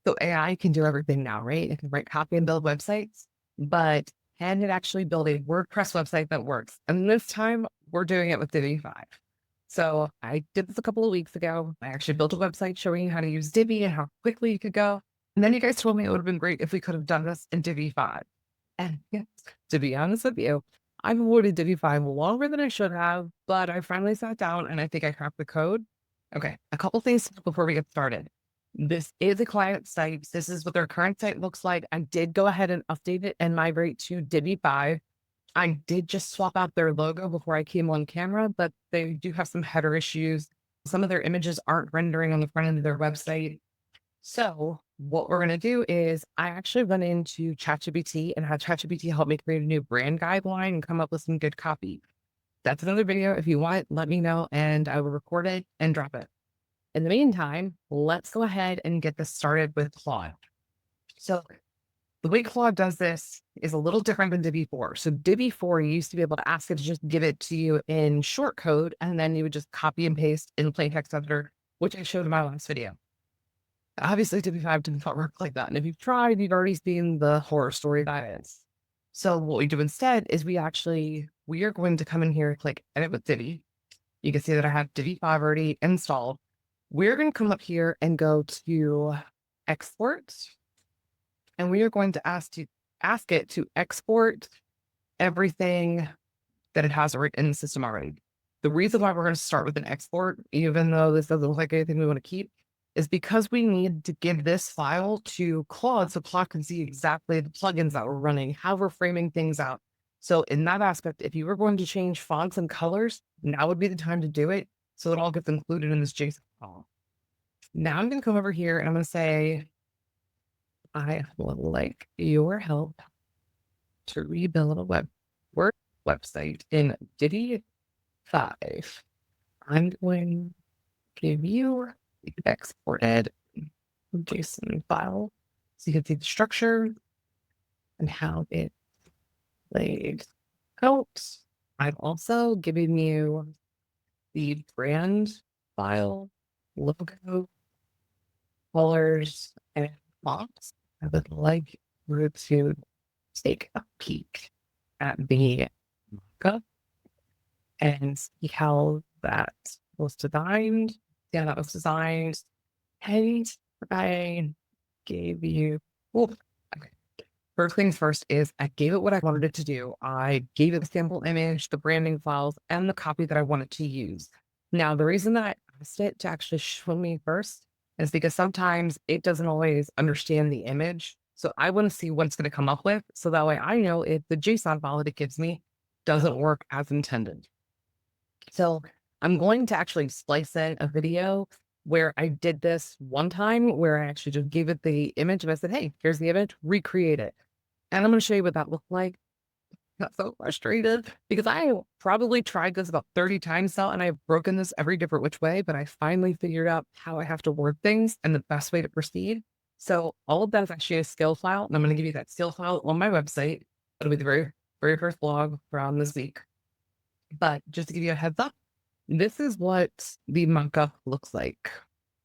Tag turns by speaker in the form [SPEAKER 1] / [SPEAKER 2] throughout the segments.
[SPEAKER 1] So AI can do everything now, right? It can write copy and build websites, but can it actually build a WordPress website that works? And this time we're doing it with Divi 5. So I did this a couple of weeks ago. I actually built a website showing you how to use Divi and how quickly you could go. And then you guys told me it would have been great if we could have done this in Divi 5. And yes, to be honest with you, I've avoided Divi 5 longer than I should have, but I finally sat down and I think I cracked the code. Okay, a couple things before we get started. This is a client site. This is what their current site looks like. I did go ahead and update it and migrate to Divi 5. I did just swap out their logo before I came on camera, but they do have some header issues. Some of their images aren't rendering on the front end of their website. So what we're going to do is I actually went into ChatGPT and had ChatGPT help me create a new brand guideline and come up with some good copy. That's another video. If you want, let me know and I will record it and drop it. In the meantime, let's go ahead and get this started with Claude. So the way Claude does this is a little different than Divi 4. So Divi 4, you used to be able to ask it to just give it to you in shortcode, and then you would just copy and paste in plain text editor, which I showed in my last video. Obviously, Divi 5 didn't work like that. And if you've tried, you've already seen the horror story that is. So what we do instead is we are going to come in here, click edit with Divi. You can see that I have Divi 5 already installed. We're going to come up here and go to export. And we are going to ask it to export everything that it has in the system already. The reason why we're going to start with an export, even though this doesn't look like anything we want to keep, is because we need to give this file to Claude so Claude can see exactly the plugins that we're running, how we're framing things out. So in that aspect, if you were going to change fonts and colors, now would be the time to do it. So it all gets included in this JSON file. Now I'm going to come over here and I'm going to say, I would like your help to rebuild a Word website in Divi 5. I'm going to give you the exported JSON file so you can see the structure and how it laid out. I've also given you the brand file, logo, colors, and fonts. I would like you to take a peek at the mockup and see how that was designed. Yeah, that was designed. And I gave you, okay. First things first is I gave it what I wanted it to do. I gave it the sample image, the branding files, and the copy that I wanted to use. Now, the reason that I asked it to actually show me first is because sometimes it doesn't always understand the image. So I want to see what it's going to come up with. So that way I know if the JSON file that it gives me doesn't work as intended. So I'm going to actually splice in a video where I did this one time where I actually just gave it the image and I said, hey, here's the image, recreate it. And I'm going to show you what that looked like. I got so frustrated because I probably tried this about 30 times now and I've broken this every different which way, but I finally figured out how I have to word things and the best way to proceed. So all of that is actually a skill file. And I'm going to give you that skill file on my website. It'll be the very first blog from this week. But just to give you a heads up, this is what the mockup looks like,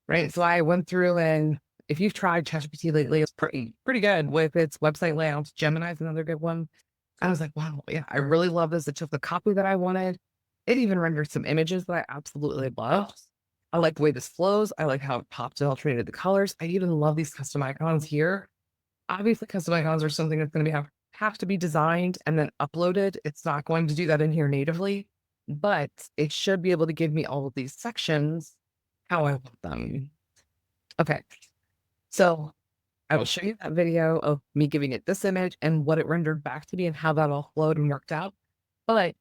[SPEAKER 1] right? So I went through and if you've tried ChatGPT lately, it's pretty good with its website layouts. Gemini is another good one. I was like, wow, yeah, I really love this. It took the copy that I wanted. It even rendered some images that I absolutely love. I like the way this flows. I like how it popped and alternated the colors. I even love these custom icons here. Obviously, custom icons are something that's going to have to be designed and then uploaded. It's not going to do that in here natively, but it should be able to give me all of these sections how I want them. Okay, so I will show you that video of me giving it this image and what it rendered back to me and how that all flowed and worked out. But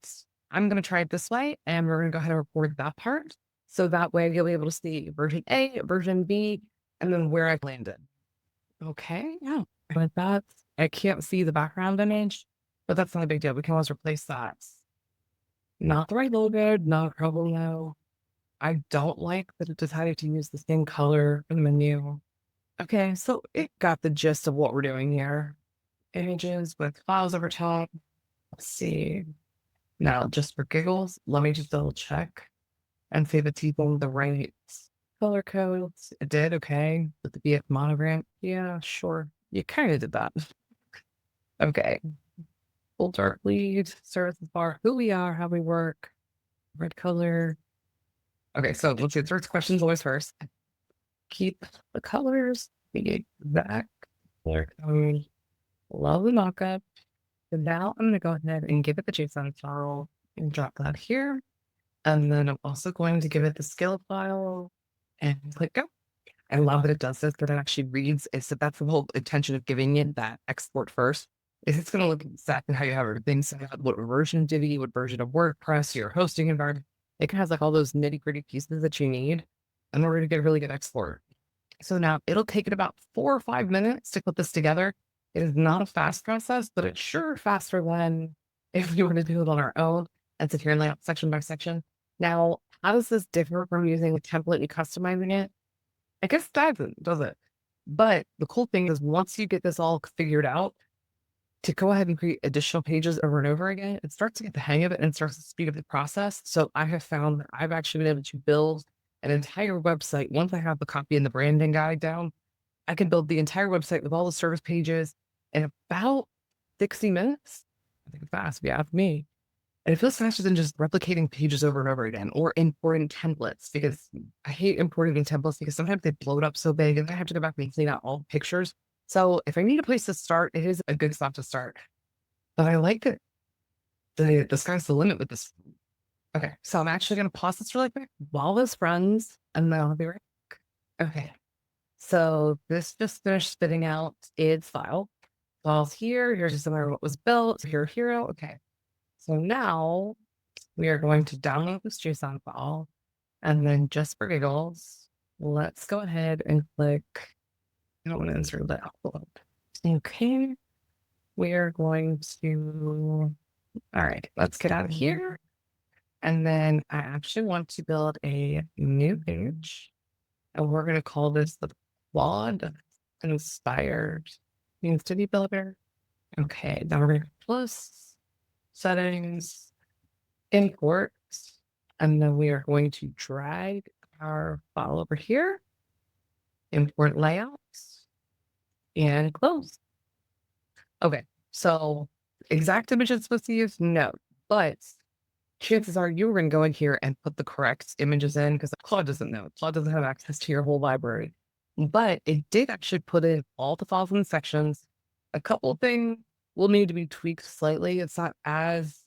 [SPEAKER 1] I'm going to try it this way and we're going to go ahead and record that part. So that way you'll be able to see version A, version B, and then where I landed. Okay, yeah. With that, I can't see the background image, but that's not a big deal. We can always replace that. Not the right logo, not a problem though. I don't like that it decided to use the same color for the menu. Okay, so it got the gist of what we're doing here. Images with files over top. Let's see. Now, just for giggles, let me just double check and see if it's even the right Color codes. It did. Okay. With the BF monogram. Yeah, sure. You kind of did that. Okay. Full dark lead, services bar, who we are, how we work, red color. Okay, so let's get first questions always first. Keep the colors the exact color code. Love the mockup. So now I'm going to go ahead and give it the JSON file and drop that here. And then I'm also going to give it the scale file and click go. I love that it does this, that it actually reads. So that's the whole intention of giving it that export first. Is it's going to look exactly how you have everything set up, what version of Divi, what version of WordPress, your hosting environment. It has like all those nitty gritty pieces that you need in order to get a really good export. So now it'll take it about 4 or 5 minutes to put this together. It is not a fast process, but it's sure faster than if we were to do it on our own and sit here and lay out section by section. Now, how does this differ from using a template and customizing it? I guess it does it? But the cool thing is once you get this all figured out, to go ahead and create additional pages over and over again, it starts to get the hang of it and starts to speed up the process. So I have found that I've actually been able to build an entire website. Once I have the copy and the branding guide down, I can build the entire website with all the service pages in about 60 minutes. I think it's fast, if you ask me. And it feels faster than just replicating pages over and over again or importing templates, because I hate importing templates because sometimes they blow it up so big and I have to go back and clean out all the pictures. So if I need a place to start, it is a good spot to start. But I like that the sky's the limit with this. Okay, so I'm actually going to pause this really quick while this runs, and then I'll be right back. Okay, so this just finished spitting out its file. Files here. Here's just somewhere what was built. Here, hero. Okay, so now we are going to download this JSON file, and then just for giggles, let's go ahead and click. I don't want to insert that upload. Okay, we are going to. All right, let's get out of here. And then I actually want to build a new page, and we're going to call this the Claude Inspired City Builder. Okay, now we're going to plus settings, import, and then we are going to drag our file over here, import layouts, and close. Okay, so exact image it's supposed to use? No, but chances are you were going to go in here and put the correct images in because Claude doesn't know. Claude doesn't have access to your whole library. But it did actually put in all the files and sections. A couple of things will need to be tweaked slightly. It's not as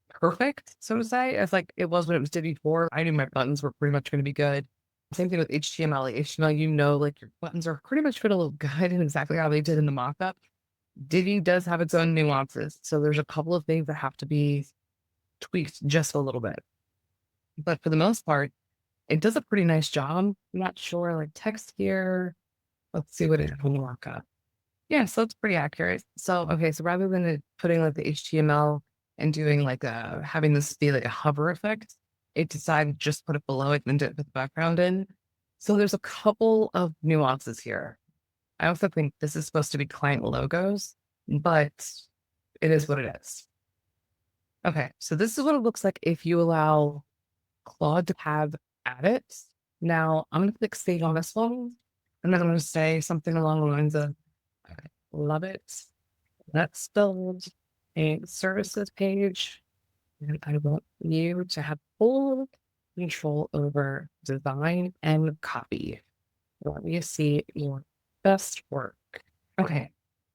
[SPEAKER 1] perfect, so to say, as like it was when it was Divi 4. I knew my buttons were pretty much going to be good. Same thing with HTML. Like HTML, like your buttons are pretty much fit a little good and exactly how they did in the mockup. Divi does have its own nuances. So there's a couple of things that have to be tweaked just a little bit. But for the most part, it does a pretty nice job. I'm not sure, like text here. Let's see what it will mark up. Yeah, so it's pretty accurate. So, okay, so rather than it putting like the HTML and doing like having this be like a hover effect, it decided to just put it below it and did put the background in. So there's a couple of nuances here. I also think this is supposed to be client logos, but it is what it is. Okay, so this is what it looks like if you allow Claude to have edits. Now I'm going to click save on this one, and then I'm going to say something along the lines of, okay, love it. Let's build a services page, and I want you to have full control over design and copy. Let me see your best work. Okay,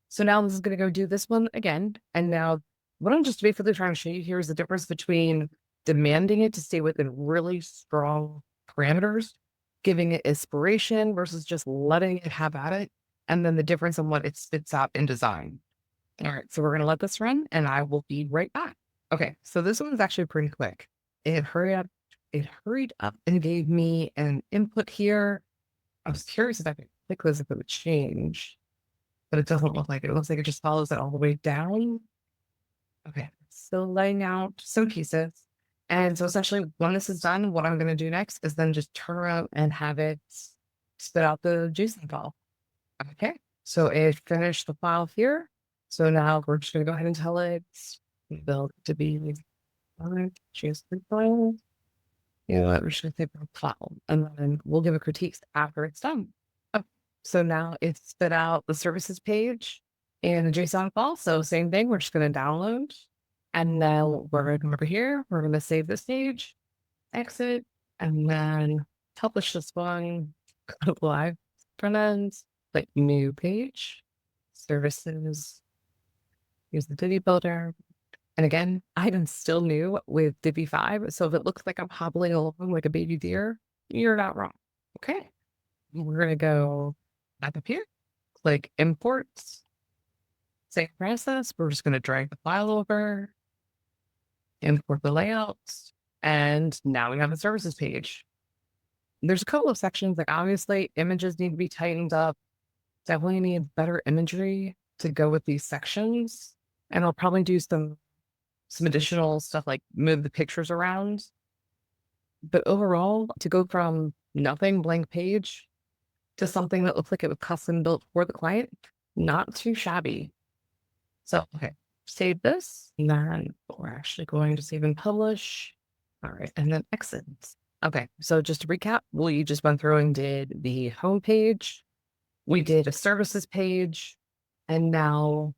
[SPEAKER 1] so now this is going to go do this one again, and now what I'm just basically trying to show you here is the difference between demanding it to stay within really strong parameters, giving it inspiration versus just letting it have at it, and then the difference in what it spits out in design. All right, so we're going to let this run, and I will be right back. Okay, so this one is actually pretty quick. It hurried up and gave me an input here. I was curious if I could click this if it would change, but it doesn't look like it. It looks like it just follows it all the way down. Okay, so laying out some pieces. And so essentially when this is done, what I'm going to do next is then just turn around and have it spit out the JSON file. Okay, so it finished the file here. So now we're just going to go ahead and tell it build to be JSON file. You know what? We're just going to say profile, and then we'll give a critique after it's done. Oh, so now it's spit out the services page and the JSON file. So same thing. We're just going to download, and then we're going to come over here. We're going to save this page, exit, and then publish this one. Go live, front end, like new page, services. Use the Divi builder. And again, I'm still new with Divi 5. So if it looks like I'm hobbling along like a baby deer, you're not wrong. Okay. We're going to go back up here, click imports, same process. We're just going to drag the file over, import the layouts, and now we have a services page. There's a couple of sections, like obviously images need to be tightened up. Definitely need better imagery to go with these sections. And I'll probably do some additional stuff like move the pictures around. But overall, to go from nothing, blank page, to something that looks like it was custom built for the client, not too shabby. So, okay, save this. And then we're actually going to save and publish. All right, and then exit. Okay, so just to recap, we just went through and did the home page. We did a services page. And now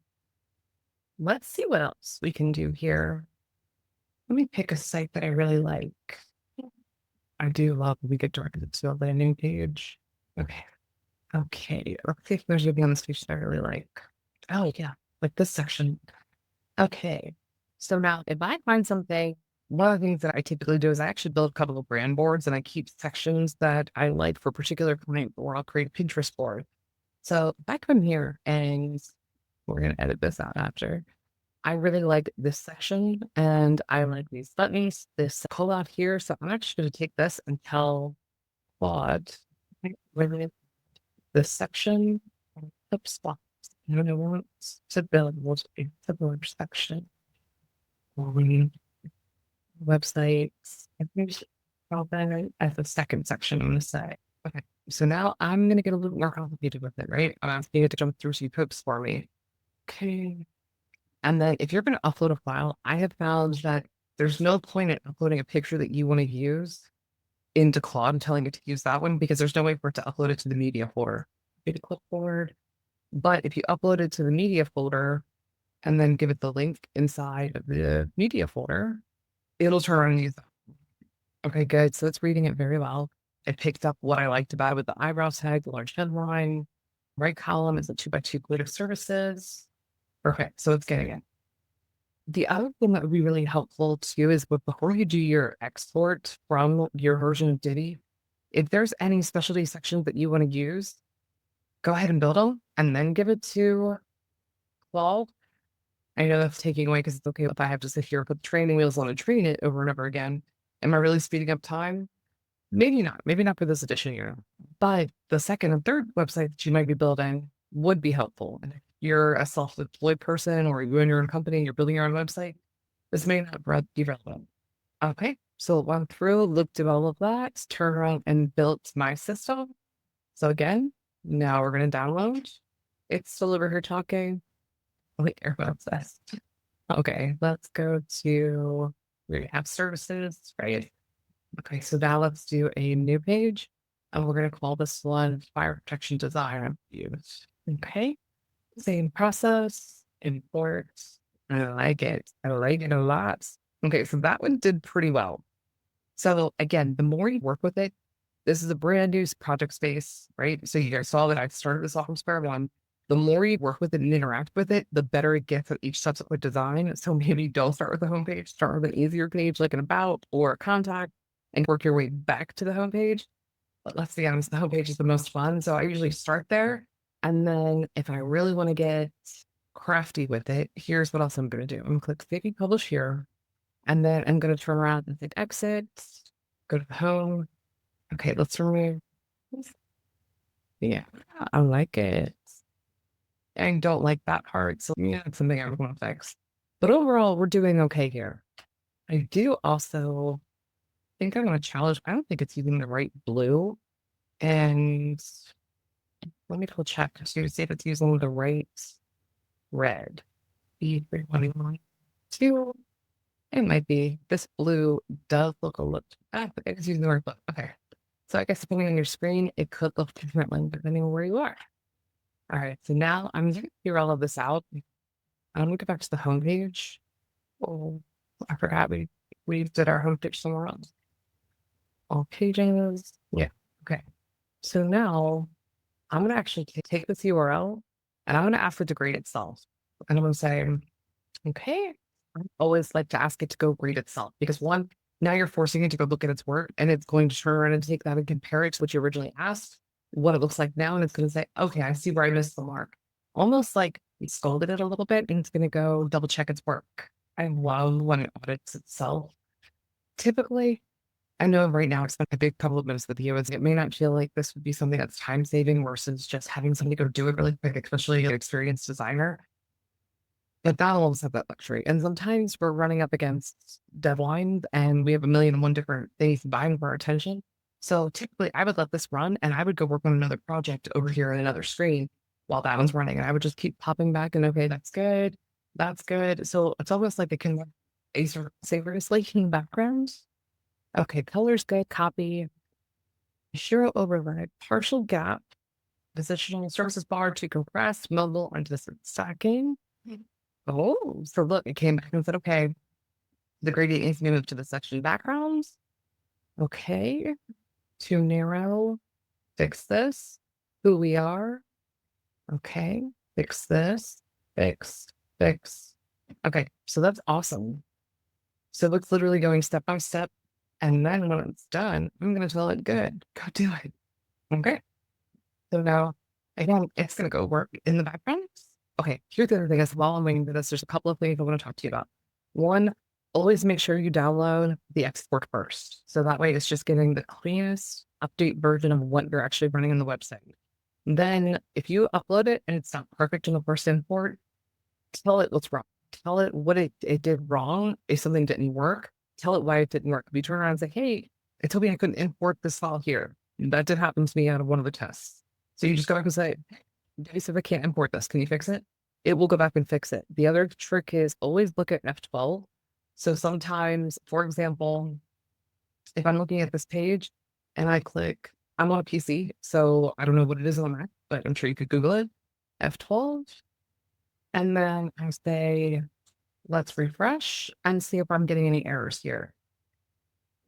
[SPEAKER 1] let's see what else we can do here. Let me pick a site that I really like. I do love we get directed to a landing page. Okay. Okay. Let's see if there's anything on this page that I really like. Oh, yeah. Like this section. Okay. So now if I find something, one of the things that I typically do is I actually build a couple of brand boards and I keep sections that I like for a particular client, or I'll create a Pinterest board. So if I come here and we're going to edit this out after. I really like this section and I like these buttons, this pull out here. So I'm actually going to take this and tell Claude this section. Oops, I don't want to build a similar section. Websites. I think as the second section, I'm going to say. Okay, so now I'm going to get a little more complicated with it, right? I'm asking you to jump through some hoops for me. Okay. And then if you're going to upload a file, I have found that there's no point in uploading a picture that you want to use into Claude and telling it to use that one, because there's no way for it to upload it to the media folder. Get a clipboard. But if you upload it to the media folder and then give it the link inside of the media folder, it'll turn around and use that. Okay, good. So it's reading it very well. It picked up what I liked about it with the eyebrow tag, the large headline. Right column is a 2x2 grid of services. Perfect. So it's getting it. The other thing that would be really helpful too is before you do your export from your version of Divi, if there's any specialty sections that you want to use, go ahead and build them and then give it to Claude. I know that's taking away because it's okay if I have to sit here, put training wheels on and train it over and over again. Am I really speeding up time? Maybe not. Maybe not for this edition here. But the second and third website that you might be building would be helpful. And if you're a self-employed person or you own your own company, you're building your own website, this may not be relevant. Okay, so went through, looked at all of that, turned around and built my system. So again, now we're going to download. It's still over here talking. Wait, what's this? Okay, let's go to, we have services, right? Okay, so now let's do a new page, and we're going to call this one Fire Protection Design Use. Okay, same process, import. I like it. I like it a lot. Okay, so that one did pretty well. So again, the more you work with it, this is a brand new project space, right? So you guys saw that I started this off from square one. The more you work with it and interact with it, the better it gets at each subsequent design. So maybe don't start with the homepage, start with an easier page like an about or a contact, and work your way back to the homepage. But let's be honest, the homepage is the most fun. So I usually start there. And then if I really want to get crafty with it, here's what else I'm going to do. I'm going to click Save and Publish here. And then I'm going to turn around and hit Exit, go to the home. Okay, let's remove. Yeah, I like it. I don't like that part. So yeah, it's something I want to fix. But overall, we're doing okay here. I do also think I'm going to challenge. I don't think it's using the right blue. And let me double check to see if it's using the right red. B321. 2. It might be. This blue does look a little, it's using the word blue. Okay. So I guess depending on your screen, it could look differently depending on where you are. All right. So now I'm going to figure all of this out. I'm going to go back to the home page. Oh, I forgot we did our home page somewhere else. All pages. Yeah. Okay. So now I'm going to actually take this URL and I'm going to ask it to grade itself. And I'm going to say, okay, I always like to ask it to go grade itself because one, now you're forcing it to go look at its work and it's going to turn around and take that and compare it to what you originally asked, what it looks like now. And it's going to say, okay, I see where I missed the mark. Almost like you scolded it a little bit and it's going to go double check its work. I love when it audits itself. Typically, I know right now I spent a big couple of minutes with you. It may not feel like this would be something that's time saving versus just having somebody go do it really quick, especially an experienced designer. But not all of us have that luxury. And sometimes we're running up against deadlines and we have a million and one different things vying for our attention. So typically I would let this run and I would go work on another project over here in another screen while that one's running. And I would just keep popping back and okay, that's good. That's good. So it's almost like it can asynchronously in the background. Okay, color's good, copy, zero override, partial gap, positional services bar to compress, mobile, and distant stacking. Oh, so look, it came back and said, okay, the gradient needs to be moved to the section backgrounds. Okay, too narrow, fix this, who we are. Okay, fix this, fix. Okay, so that's awesome. So it's literally going step by step. And then when it's done, I'm going to tell it, good, go do it. Okay. So now, again, it's going to go work in the background. Okay, here's the other thing as well. I'm waiting for this. There's a couple of things I want to talk to you about. One, always make sure you download the export first. So that way it's just getting the cleanest update version of what you're actually running on the website. Then if you upload it and it's not perfect in the first import, tell it what's wrong. Tell it what it did wrong. If something didn't work, tell it why it didn't work. If you turn around and say, hey, it told me I couldn't import this file here. That did happen to me out of one of the tests. So you just go back and say, Divi said I can't import this. Can you fix it? It will go back and fix it. The other trick is always look at F12. So sometimes, for example, if I'm looking at this page and I click, I'm on a PC, so I don't know what it is on Mac, but I'm sure you could Google it, F12. And then I say, let's refresh and see if I'm getting any errors here.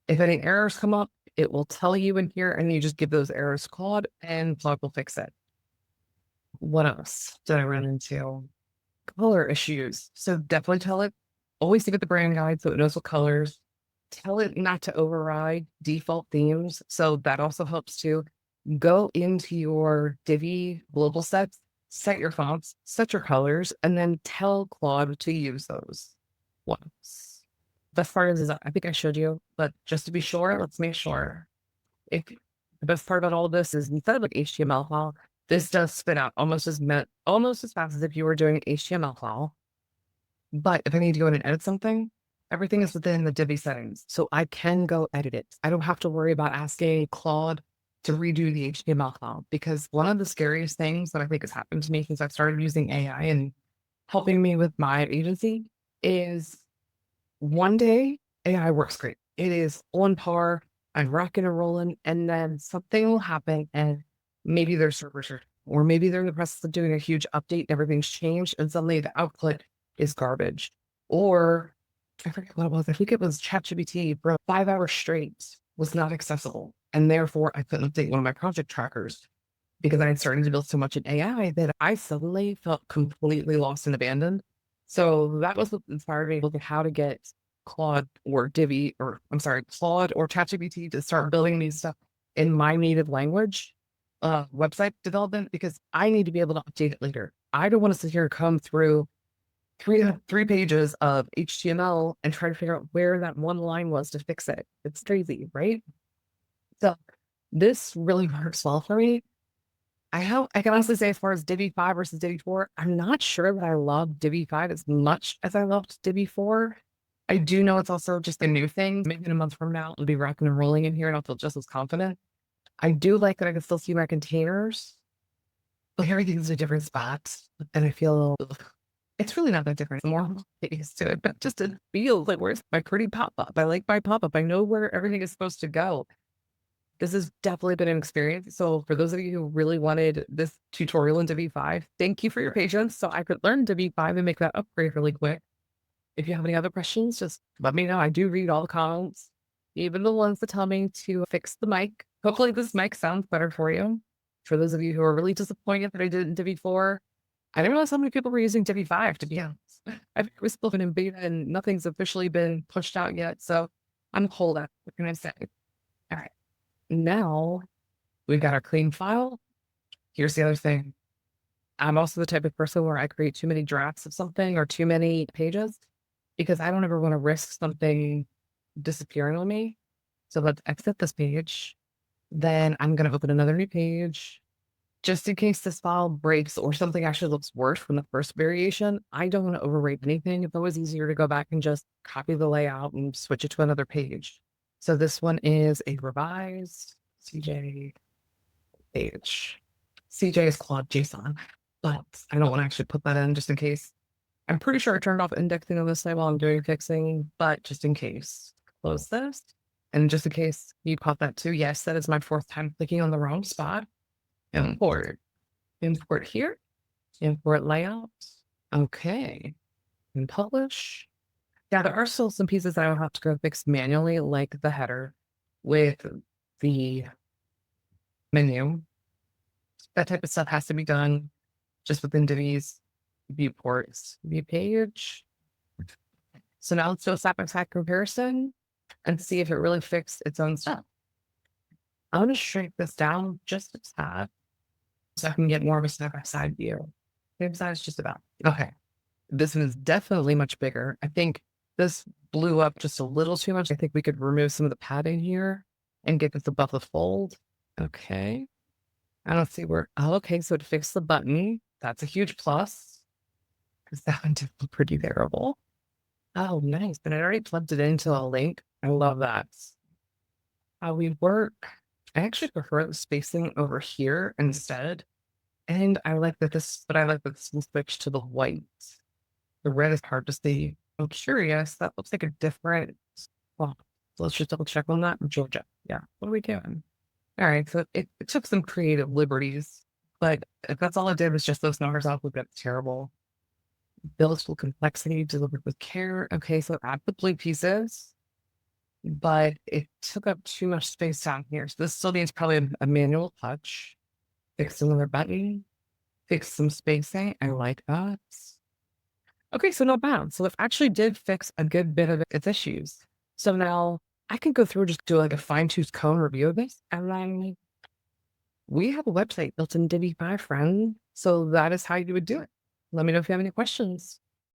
[SPEAKER 1] If any errors come up, it will tell you in here and you just give those errors to Claude and Claude will fix it. What else did I run into? Color issues. So definitely tell it, always look at the brand guide so it knows what colors. Tell it not to override default themes. So that also helps too. Go into your Divi global sets, set your fonts, set your colors, and then tell Claude to use those ones. Best part is I think I showed you, but just to be sure, let's make sure. If the best part about all of this is instead of an HTML file, this does spit out almost as fast as if you were doing an HTML file. But if I need to go in and edit something, everything is within the Divi settings. So I can go edit it. I don't have to worry about asking Claude to redo the HTML file because one of the scariest things that I think has happened to me since I've started using AI and helping me with my agency is one day AI works great. It is on par. I'm rocking and rolling, and then something will happen and maybe their servers are, or maybe they're in the process of doing a huge update and everything's changed and suddenly the output is garbage. Or I forget what it was. I think it was ChatGPT for 5 hours straight was not accessible. And therefore I couldn't update one of my project trackers because I had started to build so much in AI that I suddenly felt completely lost and abandoned. So that was what inspired me to look at how to get Claude or Divi, or I'm sorry, Claude or ChatGPT to start building these stuff in my native language, website development, because I need to be able to update it later. I don't want to sit here and come through three pages of HTML and try to figure out where that one line was to fix it. It's crazy, right? So this really works well for me. I can honestly say as far as Divi 5 versus Divi 4, I'm not sure that I love Divi 5 as much as I loved Divi 4. I do know it's also just a new thing. Maybe in a month from now, it'll be rocking and rolling in here and I'll feel just as confident. I do like that I can still see my containers, but everything's in a different spot. And I feel, It's really not that different. The more get used to it, but just it feels like, where's my pretty pop-up? I like my pop-up. I know where everything is supposed to go. This has definitely been an experience. So for those of you who really wanted this tutorial in Divi 5, thank you for your patience. So I could learn Divi 5 and make that upgrade really quick. If you have any other questions, just let me know. I do read all the comments, even the ones that tell me to fix the mic. Hopefully this mic sounds better for you. For those of you who are really disappointed that I did it in Divi 4, I didn't realize how many people were using Divi 5, to be honest. I think we're still in beta and nothing's officially been pushed out yet. So I'm cold at, what can I say? All right. Now we've got our clean file. Here's the other thing. I'm also the type of person where I create too many drafts of something or too many pages because I don't ever want to risk something disappearing on me. So let's exit this page. Then I'm going to open another new page. Just in case this file breaks or something actually looks worse from the first variation, I don't want to overwrite anything. It's always easier to go back and just copy the layout and switch it to another page. So this one is a revised CJ page. CJ is Claude JSON, but I don't want to actually put that in just in case. I'm pretty sure I turned off indexing on this side while I'm doing fixing, but just in case, close this. And just in case you caught that too, yes, that is my fourth time clicking on the wrong spot. Import here, import layout. Okay, and publish. Yeah, there are still some pieces that I'll have to go fix manually, like the header with the menu. That type of stuff has to be done just within Divi's viewports. View page. So now let's do a side-by-side comparison and see if it really fixed its own stuff. I'm going to shrink this down just a tad so I can get more of a side-by-side view. Same size just about. Okay. This one is definitely much bigger. I think this blew up just a little too much. I think we could remove some of the padding here and get this above the fold. Okay. I don't see where, oh, okay. So it fixed the button. That's a huge plus because that one did look pretty terrible. Oh, nice. And I already plugged it into a link. I love that. How we work. I actually prefer the spacing over here instead. And I like that this, but I like that this will switch to the white. The red is hard to see. I'm curious. That looks like a different. Well, let's just double check on that. Georgia. Yeah. What are we doing? All right. So it took some creative liberties, but if that's all it did was just those numbers off, we've got terrible. Build full complexity delivered with care. Okay. So add the blue pieces, but it took up too much space down here. So this still needs probably a manual touch. Fix another button. Fix some spacing. I like that. Okay, so not bad. So it actually did fix a good bit of its issues. So now I can go through and just do like a fine-tooth comb review of this. And then we have a website built in Divi 5, friend. So that is how you would do it. Let me know if you have any questions.